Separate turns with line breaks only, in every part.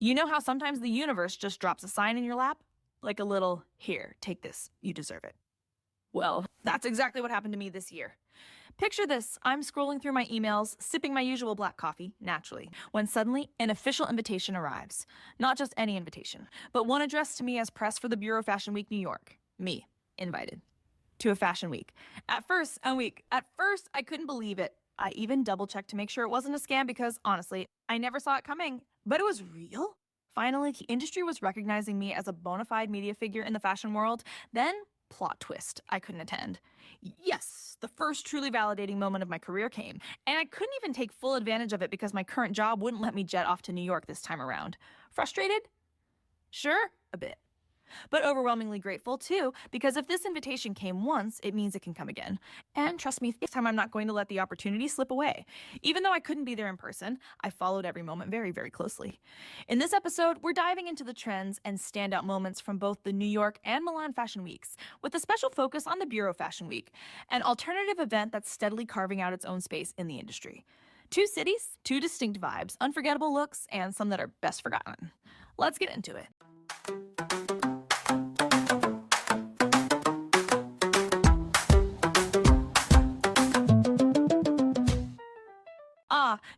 You know how sometimes the universe just drops a sign in your lap? Like a little, here, take this, you deserve it. Well, that's exactly what happened to me this year. Picture this, I'm scrolling through my emails, sipping my usual black coffee, naturally, when suddenly an official invitation arrives. Not just any invitation, but one addressed to me as press for the Bureau Fashion Week New York. Me, invited. To a fashion week. At first, I couldn't believe it. I even double-checked to make sure it wasn't a scam because, honestly, I never saw it coming. But it was real? Finally, the industry was recognizing me as a bona fide media figure in the fashion world. Then, plot twist, I couldn't attend. Yes, the first truly validating moment of my career came, and I couldn't even take full advantage of it because my current job wouldn't let me jet off to New York this time around. Frustrated? Sure, a bit. But overwhelmingly grateful too, because if this invitation came once, it means it can come again. And trust me, this time I'm not going to let the opportunity slip away. Even though I couldn't be there in person, I followed every moment very, very closely. In this episode, we're diving into the trends and standout moments from both the New York and Milan Fashion Weeks, with a special focus on the Bureau Fashion Week, an alternative event that's steadily carving out its own space in the industry. Two cities, two distinct vibes, unforgettable looks, and some that are best forgotten. Let's get into it.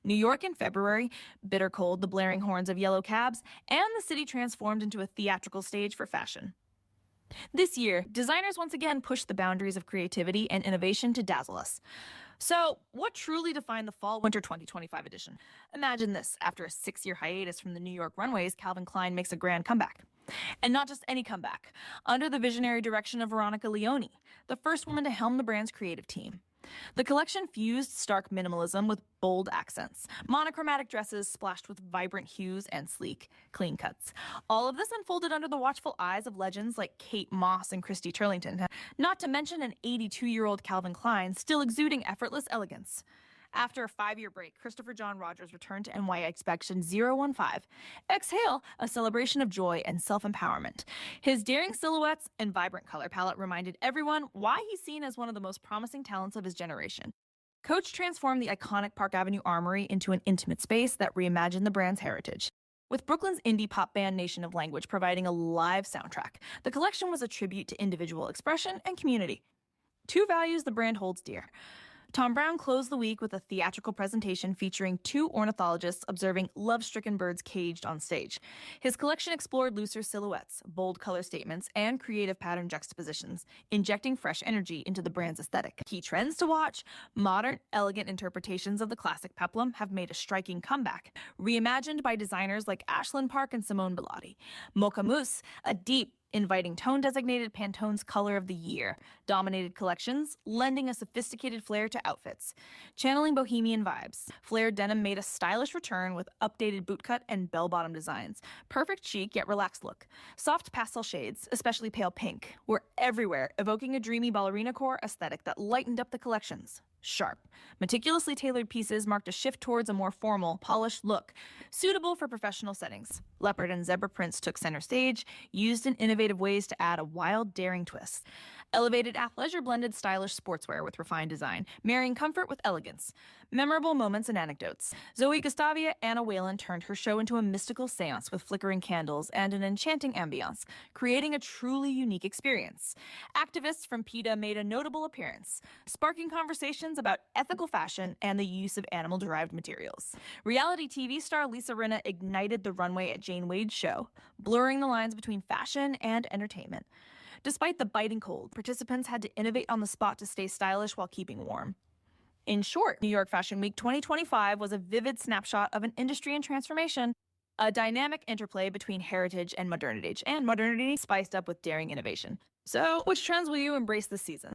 New York in February, bitter cold, the blaring horns of yellow cabs, and the city transformed into a theatrical stage for fashion. This year, designers once again pushed the boundaries of creativity and innovation to dazzle us. So, what truly defined the Fall/Winter 2025 edition? Imagine this, after a 6-year hiatus from the New York runways, Calvin Klein makes a grand comeback. And not just any comeback, under the visionary direction of Veronica Leone, the first woman to helm the brand's creative team. The collection fused stark minimalism with bold accents, monochromatic dresses splashed with vibrant hues and sleek, clean cuts. All of this unfolded under the watchful eyes of legends like Kate Moss and Christy Turlington, not to mention an 82-year-old Calvin Klein still exuding effortless elegance. After a 5-year break, Christopher John Rogers returned to NYX Collection 015. Exhale, a celebration of joy and self-empowerment. His daring silhouettes and vibrant color palette reminded everyone why he's seen as one of the most promising talents of his generation. Coach transformed the iconic Park Avenue Armory into an intimate space that reimagined the brand's heritage. With Brooklyn's indie pop band Nation of Language providing a live soundtrack, the collection was a tribute to individual expression and community. Two values the brand holds dear. Tom Brown closed the week with a theatrical presentation featuring two ornithologists observing love-stricken birds caged on stage. His collection explored looser silhouettes, bold color statements, and creative pattern juxtapositions, injecting fresh energy into the brand's aesthetic. Key trends to watch: modern, elegant interpretations of the classic peplum have made a striking comeback, reimagined by designers like Ashlyn Park and Simone Bilotti. Mocha Mousse, a deep, inviting tone designated Pantone's color of the year, dominated collections, lending a sophisticated flair to outfits. Channeling bohemian vibes, flared denim made a stylish return with updated bootcut and bell-bottom designs. Perfect chic yet relaxed look. Soft pastel shades, especially pale pink, were everywhere, evoking a dreamy ballerina core aesthetic that lightened up the collections. Sharp, meticulously tailored pieces marked a shift towards a more formal, polished look, suitable for professional settings. Leopard and zebra prints took center stage, used in innovative ways to add a wild, daring twist. Elevated athleisure blended stylish sportswear with refined design, marrying comfort with elegance. Memorable moments and anecdotes. Zoe Gustavia Anna Whalen turned her show into a mystical seance with flickering candles and an enchanting ambiance, creating a truly unique experience. Activists from PETA made a notable appearance, sparking conversations about ethical fashion and the use of animal-derived materials. Reality TV star Lisa Rinna ignited the runway at Jane Wade's show, blurring the lines between fashion and entertainment. Despite the biting cold, participants had to innovate on the spot to stay stylish while keeping warm. In short, New York Fashion Week 2025 was a vivid snapshot of an industry in transformation, a dynamic interplay between heritage and modernity spiced up with daring innovation. So, which trends will you embrace this season?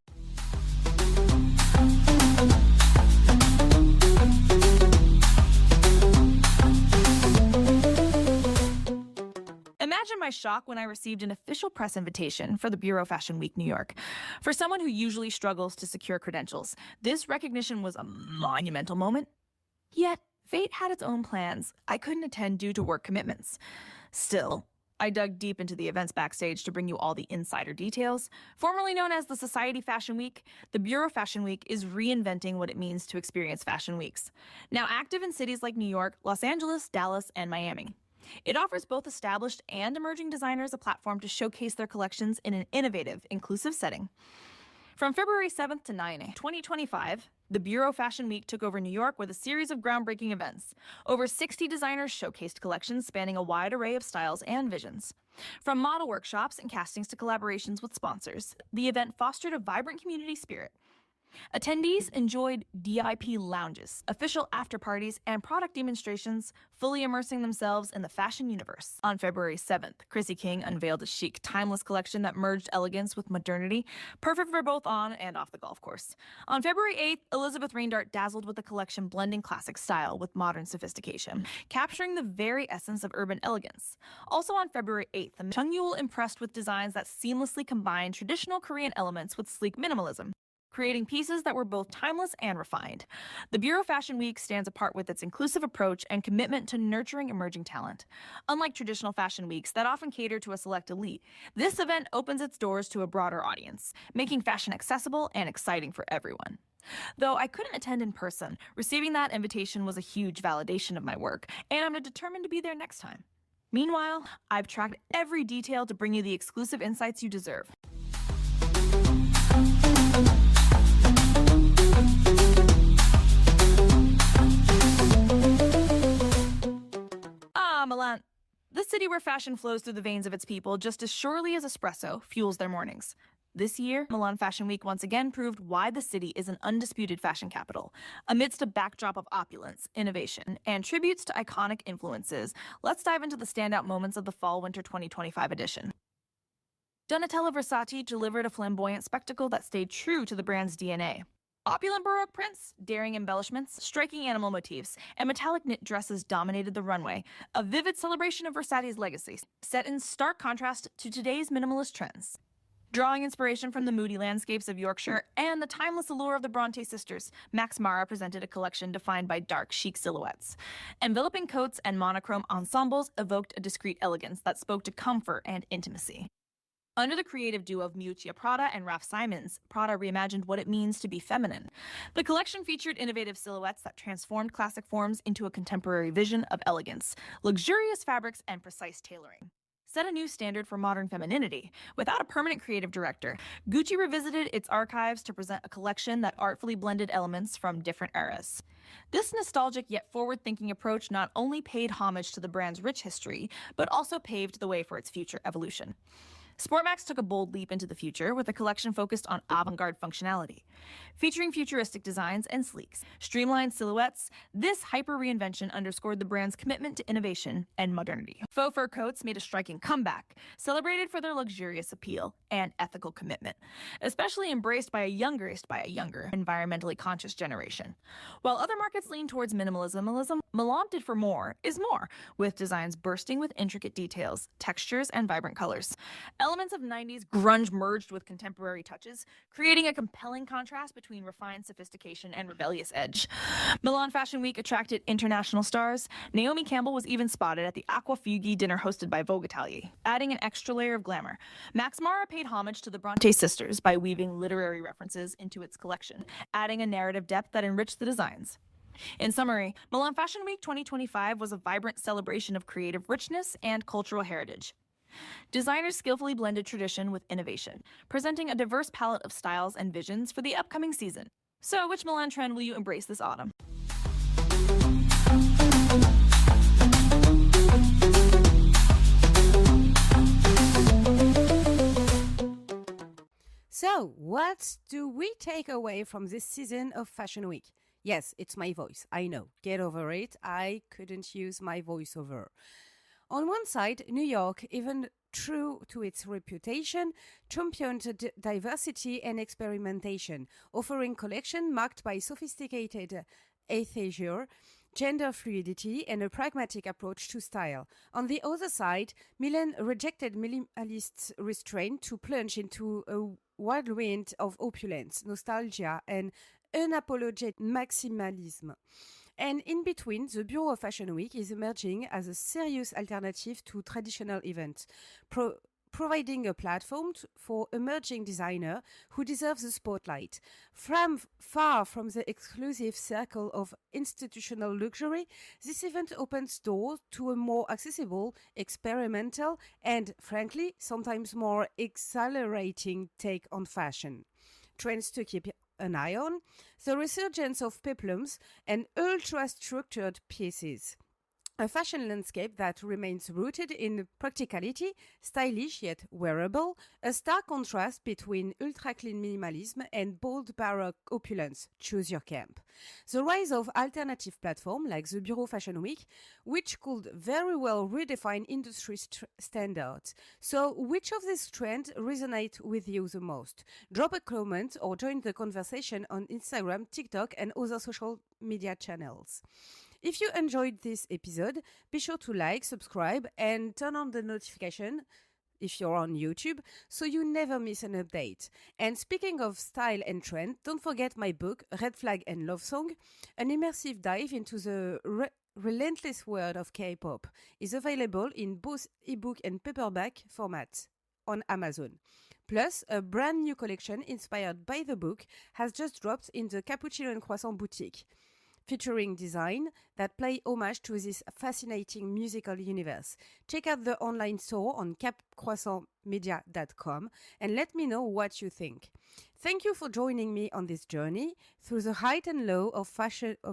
Imagine my shock when I received an official press invitation for the Bureau Fashion Week New York. For someone who usually struggles to secure credentials, this recognition was a monumental moment. Yet, fate had its own plans. I couldn't attend due to work commitments. Still, I dug deep into the events backstage to bring you all the insider details. Formerly known as the Society Fashion Week, the Bureau Fashion Week is reinventing what it means to experience fashion weeks. Now active in cities like New York, Los Angeles, Dallas, and Miami. It offers both established and emerging designers a platform to showcase their collections in an innovative, inclusive setting. From February 7th to 9th, 2025, the Bureau Fashion Week took over New York with a series of groundbreaking events. Over 60 designers showcased collections spanning a wide array of styles and visions. From model workshops and castings to collaborations with sponsors, the event fostered a vibrant community spirit. Attendees enjoyed DIP lounges, official after-parties, and product demonstrations, fully immersing themselves in the fashion universe. On February 7th, Chrissy King unveiled a chic, timeless collection that merged elegance with modernity, perfect for both on and off the golf course. On February 8th, Elizabeth Reindart dazzled with a collection blending classic style with modern sophistication, capturing the very essence of urban elegance. Also on February 8th, Chung Yul impressed with designs that seamlessly combined traditional Korean elements with sleek minimalism, creating pieces that were both timeless and refined. The Bureau Fashion Week stands apart with its inclusive approach and commitment to nurturing emerging talent. Unlike traditional fashion weeks that often cater to a select elite, this event opens its doors to a broader audience, making fashion accessible and exciting for everyone. Though I couldn't attend in person, receiving that invitation was a huge validation of my work, and I'm determined to be there next time. Meanwhile, I've tracked every detail to bring you the exclusive insights you deserve. Milan, the city where fashion flows through the veins of its people just as surely as espresso fuels their mornings. This year, Milan Fashion Week once again proved why the city is an undisputed fashion capital. Amidst a backdrop of opulence, innovation, and tributes to iconic influences, let's dive into the standout moments of the Fall-Winter 2025 edition. Donatella Versace delivered a flamboyant spectacle that stayed true to the brand's DNA. Opulent baroque prints, daring embellishments, striking animal motifs, and metallic knit dresses dominated the runway, a vivid celebration of Versace's legacy, set in stark contrast to today's minimalist trends. Drawing inspiration from the moody landscapes of Yorkshire and the timeless allure of the Bronte sisters, Max Mara presented a collection defined by dark, chic silhouettes. Enveloping coats and monochrome ensembles evoked a discreet elegance that spoke to comfort and intimacy. Under the creative duo of Miuccia Prada and Raf Simons, Prada reimagined what it means to be feminine. The collection featured innovative silhouettes that transformed classic forms into a contemporary vision of elegance, luxurious fabrics, and precise tailoring. Set a new standard for modern femininity. Without a permanent creative director, Gucci revisited its archives to present a collection that artfully blended elements from different eras. This nostalgic yet forward-thinking approach not only paid homage to the brand's rich history, but also paved the way for its future evolution. Sportmax took a bold leap into the future with a collection focused on avant-garde functionality. Featuring futuristic designs and sleek, streamlined silhouettes, this hyper-reinvention underscored the brand's commitment to innovation and modernity. Faux fur coats made a striking comeback, celebrated for their luxurious appeal and ethical commitment, especially embraced by a younger, environmentally conscious generation. While other markets lean towards minimalism, Milan did for more is more, with designs bursting with intricate details, textures, and vibrant colors. Elements of 90s grunge merged with contemporary touches, creating a compelling contrast between refined sophistication and rebellious edge. Milan Fashion Week attracted international stars. Naomi Campbell was even spotted at the Aqua Fugi dinner hosted by Vogue Italia, adding an extra layer of glamour. Max Mara paid homage to the Bronte sisters by weaving literary references into its collection, adding a narrative depth that enriched the designs. In summary, Milan Fashion Week 2025 was a vibrant celebration of creative richness and cultural heritage. Designers skillfully blended tradition with innovation, presenting a diverse palette of styles and visions for the upcoming season. So, which Milan trend will you embrace this autumn?
So, what do we take away from this season of Fashion Week? Yes, it's my voice. I know. Get over it. I couldn't use my voiceover. On one side, New York, even true to its reputation, championed diversity and experimentation, offering collections marked by sophisticated aesthetic, gender fluidity, and a pragmatic approach to style. On the other side, Milan rejected minimalist restraint to plunge into a whirlwind of opulence, nostalgia, and unapologetic maximalism. And in between, the Bureau of Fashion Week is emerging as a serious alternative to traditional events, providing a platform for emerging designers who deserve the spotlight. Far from the exclusive circle of institutional luxury, this event opens doors to a more accessible, experimental, and, frankly, sometimes more exhilarating take on fashion. Trends to keep an eye on, the resurgence of peplums and ultra-structured pieces. A fashion landscape that remains rooted in practicality, stylish yet wearable, a stark contrast between ultra-clean minimalism and bold baroque opulence. Choose your camp. The rise of alternative platforms like the Bureau Fashion Week, which could very well redefine industry standards. So, which of these trends resonate with you the most? Drop a comment or join the conversation on Instagram, TikTok, and other social media channels. If you enjoyed this episode, be sure to like, subscribe, and turn on the notification if you're on YouTube so you never miss an update. And speaking of style and trend, don't forget my book, Red Flag and Love Song, an immersive dive into the relentless world of K-pop, is available in both ebook and paperback formats on Amazon. Plus, a brand new collection inspired by the book has just dropped in the Cappuccino and Croissant boutique, featuring design that play homage to this fascinating musical universe. Check out the online store on capcroissantmedia.com and let me know what you think. Thank you for joining me on this journey through the height and low of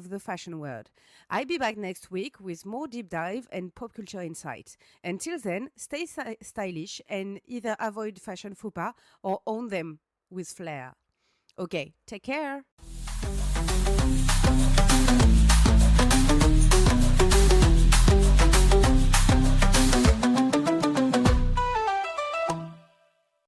the fashion world. I'll be back next week with more deep dive and pop culture insights. Until then, stay stylish and either avoid fashion faux pas or own them with flair. Okay, take care.